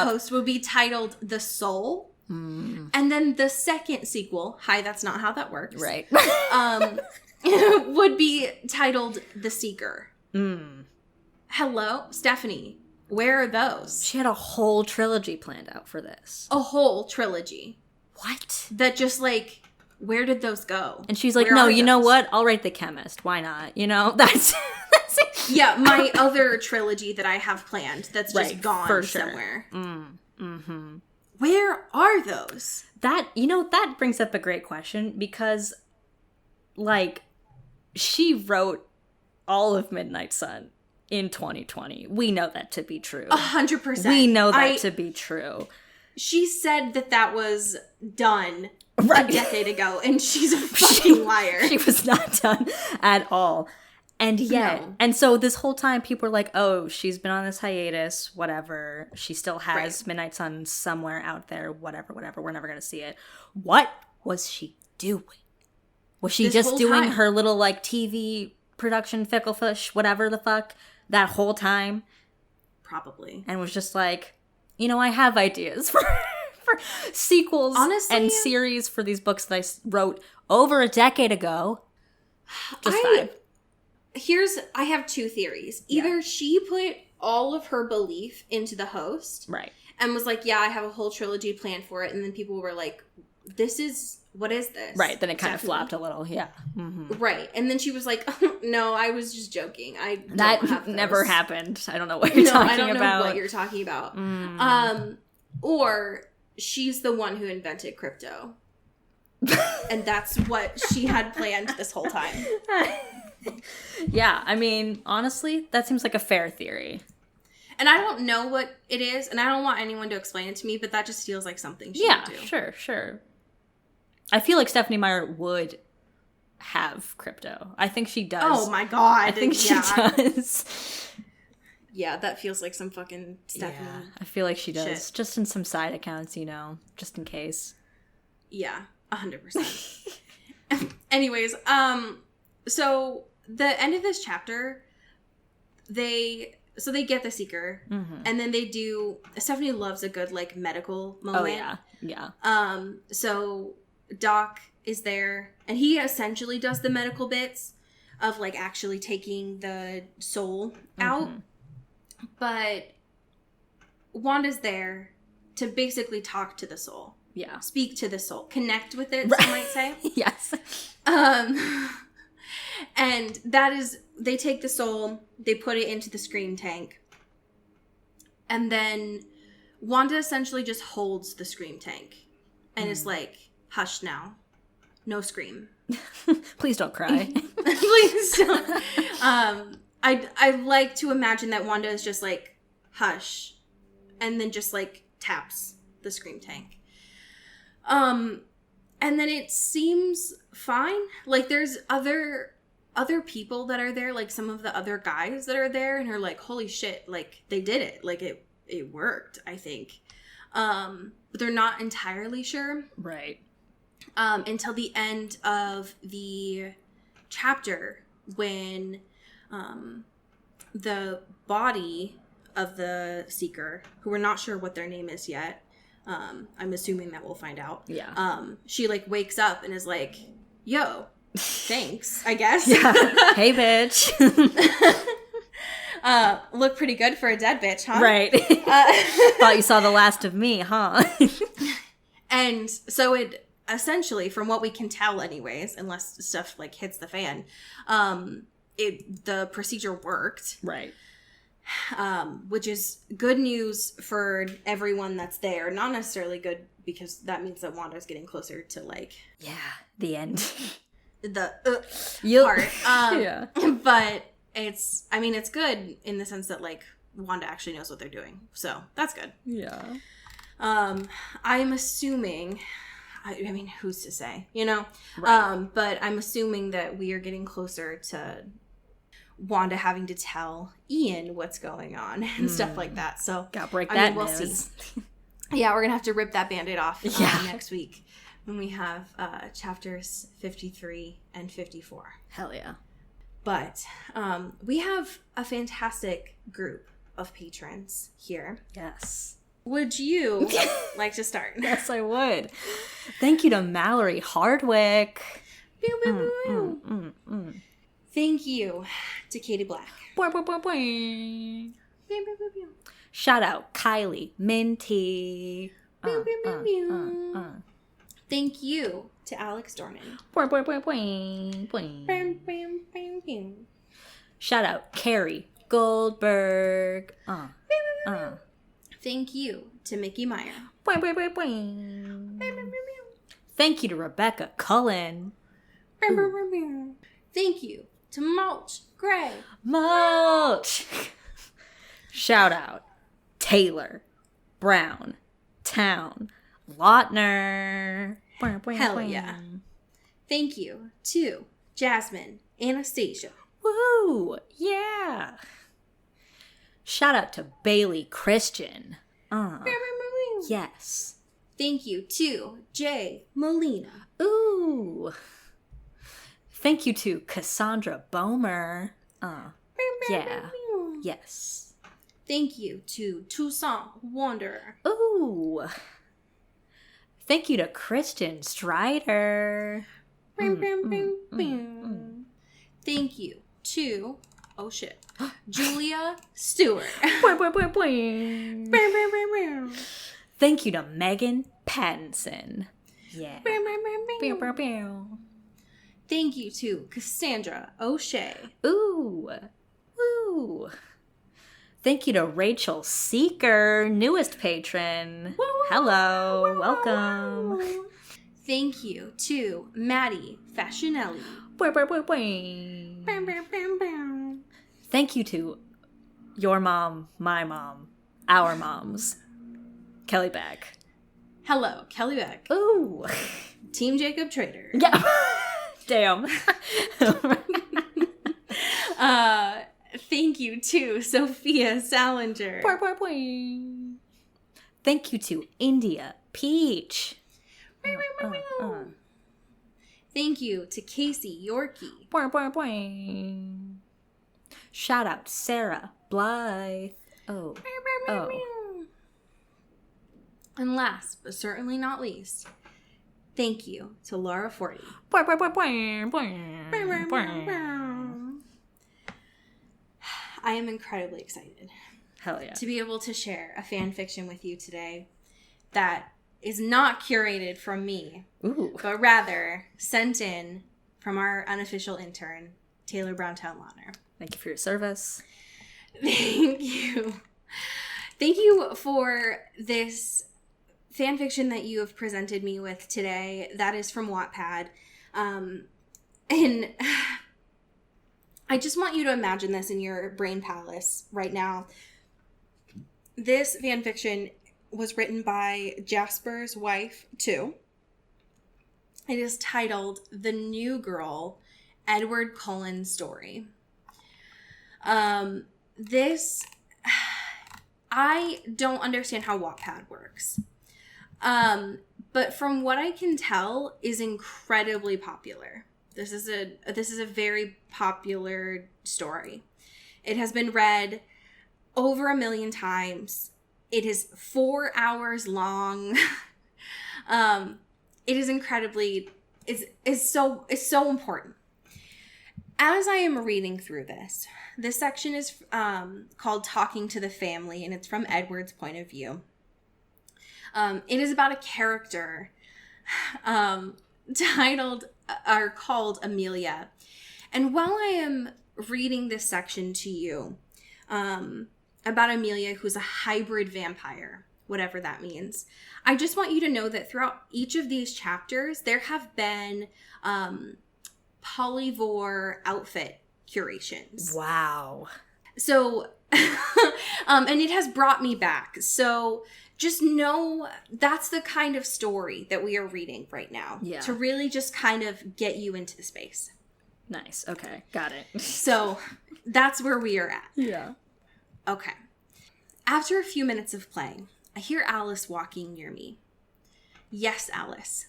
Host would be titled The Soul. And then the second sequel, hi, that's not how that works. Right. Would be titled The Seeker. Hello, Stephanie. Where are those? She had a whole trilogy planned out for this. A whole trilogy. What? That just like... Where did those go? And she's like, no, you know what? I'll write The Chemist. Why not? You know, that's it. Yeah, my other trilogy that I have planned that's just gone for sure. somewhere. Where are those? That brings up a great question because, like, she wrote all of Midnight Sun in 2020. We know that to be true. 100%. We know that to be true. She said that was done a decade ago, and she's a fucking liar. She was not done at all. And yet, and so this whole time people were like, oh, she's been on this hiatus, whatever. She still has Midnight Sun somewhere out there, whatever. We're never going to see it. What was she doing? Was she just doing her little, like, TV production, Fickle Fish, whatever the fuck, that whole time? Probably. And was just like, I have ideas for sequels and series for these books that I wrote over a decade ago. I have two theories. Either she put all of her belief into The Host. Right. And was like, yeah, I have a whole trilogy planned for it. And then people were like, what is this? Right. Then it kind of flopped a little. Yeah. Mm-hmm. Right. And then she was like, no, I was just joking. That never happened. I don't know what you're talking about. I don't know what you're talking about. Or she's the one who invented crypto. And that's what she had planned this whole time. Yeah, I mean, honestly, that seems like a fair theory. And I don't know what it is, and I don't want anyone to explain it to me, but that just feels like something she would do. Yeah, sure. I feel like Stephanie Meyer would have crypto. I think she does. Oh my god. I think she does. Yeah, that feels like some fucking Stephanie. Yeah, I feel like she does. Shit. Just in some side accounts, just in case. Yeah, 100%. Anyways, so the end of this chapter, they get the Seeker, and then they do. Stephanie loves a good like medical moment. Oh yeah. So Doc is there, and he essentially does the medical bits of like actually taking the soul out, but Wanda's there to basically talk to the soul. Yeah. Speak to the soul, connect with it, some might say. Yes. And that is, they take the soul, they put it into the scream tank. And then Wanda essentially just holds the scream tank and is like, hush now. No scream. Please don't cry. Please don't. I like to imagine that Wanda is just like, hush. And then just like taps the scream tank. And then it seems fine. Like there's other people that are there, like some of the other guys that are there and are like, holy shit, like they did it. Like it worked, I think. But they're not entirely sure. Right. Until the end of the chapter when the body of the Seeker, who we're not sure what their name is yet, I'm assuming that we'll find out. Yeah. She like wakes up and is like, yo, thanks, I guess. Yeah. Hey, bitch. Look pretty good for a dead bitch, huh? Right. Thought you saw the last of me, huh? And so it essentially, from what we can tell anyways, unless stuff like hits the fan, the procedure worked. Right. Which is good news for everyone that's there. Not necessarily good because that means that Wanda's getting closer to like... Yeah, the end. The part. Yeah. But it's good in the sense that like Wanda actually knows what they're doing. So that's good. Yeah. I'm assuming... I mean, who's to say, you know? Right. But I'm assuming that we are getting closer to Wanda having to tell Ian what's going on and stuff like that. So gotta break that we'll news. see. Yeah, we're gonna have to rip that Band-Aid off Yeah. next week when we have chapters 53 and 54. Hell yeah. But we have a fantastic group of patrons here. Yes. Would you like to start? Yes, I would. Thank you to Mallory Hardwick. Pew, pew, pew. Thank you to Katie Black. Boing, boing, boing, boing. Shout out Kylie Minty. Thank you to Alex Dornan. Boing, boing, boing, boing, boing. Shout out Carrie Goldberg. Thank you to Mickey Meyer. Boing, boing, boing, boing. Thank you to Rebecca Cullen. Thank you to Mulch Gray. Mulch. Shout out Taylor Brown Town Lautner. Hell yeah. Thank you to Jasmine Anastasia. Woo! Yeah. Shout out to Bailey Christian. Yes. Thank you to Jay Molina. Ooh. Thank you to Cassandra Bomer. Yeah. Yes. Thank you to Toussaint Wanderer. Ooh. Thank you to Kristen Strider. Thank you to, oh shit, Julia Stewart. Thank you to Megan Pattinson. Yeah. Thank you to Cassandra O'Shea. Ooh. Woo. Thank you to Rachel Seeker, newest patron. Woo, woo, hello. woo, woo, Welcome. woo. Thank you to Maddie Fashionelli. Thank you to your mom, my mom, our moms. Kelly Beck. Hello, Kelly Beck. Ooh. Team Jacob Trader. Yeah. Damn. Thank you to Sophia Salinger. Thank you to India Peach. Thank you to Casey Yorkie. Shout out Sarah Blythe. Oh. And last, but certainly not least, thank you to Laura Forty. I am incredibly excited. Hell yeah. To be able to share a fan fiction with you today that is not curated from me, Ooh. but rather sent in from our unofficial intern, Taylor Browntown Lautner. Thank you for your service. Thank you. Thank you for this fan fiction that you have presented me with today. That is from Wattpad. And I just want you to imagine this in your brain palace right now. This fan fiction was written by Jasper's wife, too. It is titled The New Girl, Edward Cullen's Story. I don't understand how Wattpad works. But from what I can tell, is incredibly popular. This is a very popular story. It has been read over 1 million times. It is 4 hours long. It is incredibly is so important. As I am reading through this section is called Talking to the Family, and it's from Edward's point of view. It is about a character called Amelia. And while I am reading this section to you about Amelia, who's a hybrid vampire, whatever that means, I just want you to know that throughout each of these chapters, there have been polyvore outfit curations. Wow. So, and it has brought me back. So just know that's the kind of story that we are reading right now. Yeah. To really just kind of get you into the space. Nice. Okay. Got it. So that's where we are at. Yeah. Okay. After a few minutes of playing, I hear Alice walking near me. Yes, Alice.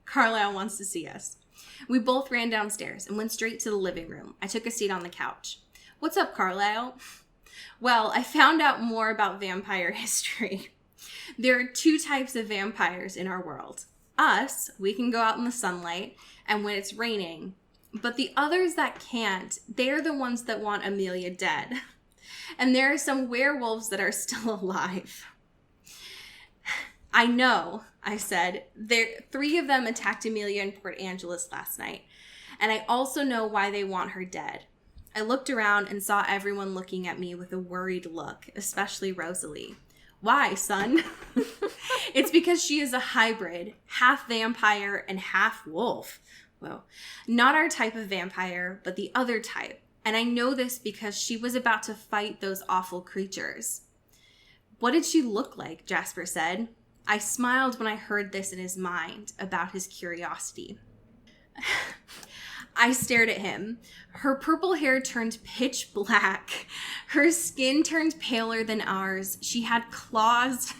Carlisle wants to see us. We both ran downstairs and went straight to the living room. I took a seat on the couch. What's up, Carlisle? Well, I found out more about vampire history. There are 2 types of vampires in our world. Us, we can go out in the sunlight and when it's raining. But the others that can't, they're the ones that want Amelia dead. And there are some werewolves that are still alive. I know, I said. 3 of them attacked Amelia in Port Angeles last night. And I also know why they want her dead. I looked around and saw everyone looking at me with a worried look, especially Rosalie. Why, son? It's because she is a hybrid, half vampire and half wolf. Well, not our type of vampire, but the other type. And I know this because she was about to fight those awful creatures. What did she look like? Jasper said. I smiled when I heard this in his mind about his curiosity. I stared at him. Her purple hair turned pitch black. Her skin turned paler than ours. She had claws.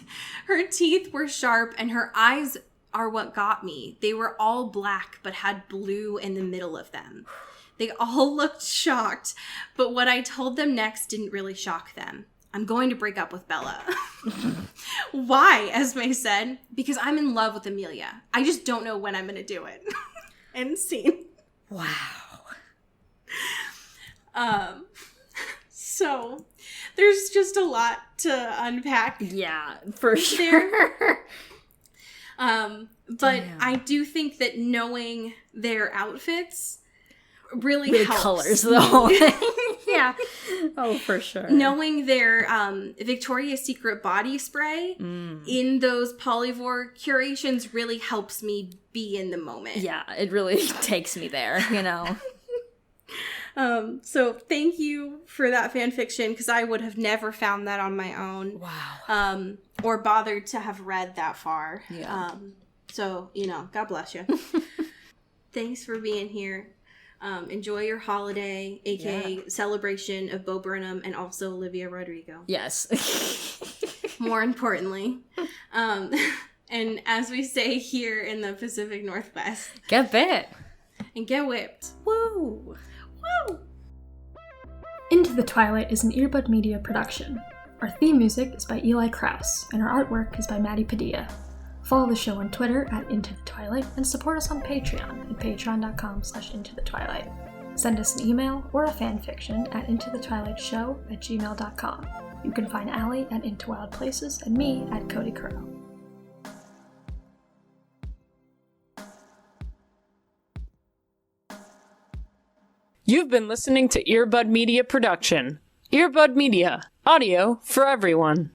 Her teeth were sharp, and her eyes are what got me. They were all black, but had blue in the middle of them. They all looked shocked, but what I told them next didn't really shock them. I'm going to break up with Bella. Why? Esme said. Because I'm in love with Amelia. I just don't know when I'm going to do it. End scene. Wow. So there's just a lot to unpack. Yeah, for sure. But Damn. I do think that knowing their outfits really helps. Colors the whole thing. Yeah. Oh, for sure. Knowing their Victoria's Secret body spray in those polyvore curations really helps me be in the moment. Yeah, it really takes me there, you know. So thank you for that fan fiction, because I would have never found that on my own. Wow. Or bothered to have read that far. Yeah. So, God bless you. Thanks for being here. Enjoy your holiday, aka celebration of Bo Burnham and also Olivia Rodrigo. Yes. More importantly. And as we say here in the Pacific Northwest, Get bit. and get whipped. Woo. Woo! Into the Twilight is an Earbud Media production. Our theme music is by Eli Krauss, and our artwork is by Maddie Padilla. Follow the show on Twitter at Into the Twilight, and support us on Patreon at patreon.com/intothetwilight. Send us an email or a fanfiction at intothetwilightshow@gmail.com. You can find Allie at Into Wild Places and me at Cody Currow. You've been listening to Earbud Media Production. Earbud Media, audio for everyone.